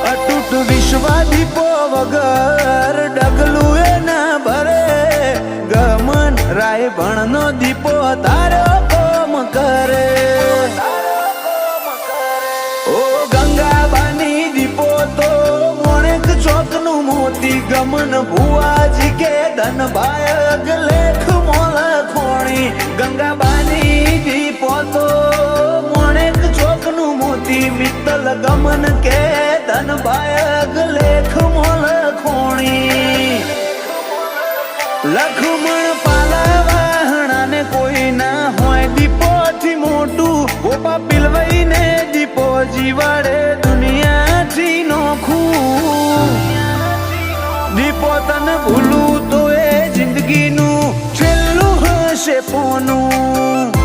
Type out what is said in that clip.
અતૂટ વિશ્વા દીપો વગર ડગલું એ ના ભરે ગમન રાય ભણનો દીપો તારો કોમ કરે ઓ ગંગાબાની દીપો તો મોણેક ચોકનું મોતી ગમન ભુવાજી કે ધન ભાયગ લેખ મોલ ખોણી ગંગાબાની દીપો તો મોણેક ચોકનું મોતી મિત્તલ ગમન કે ધન ભાયગ લેખ મોલ ખોણી લખમણ પાલાવાહણા ને કોઈ ના હોય દીપો થી મોટું ગોપા પીલવાઈ ને દીપો જીવાડે દુનિયા થી નોખું દીપો તને ભૂલું તો એ જિંદગીનું છેલ્લું હશે પોનું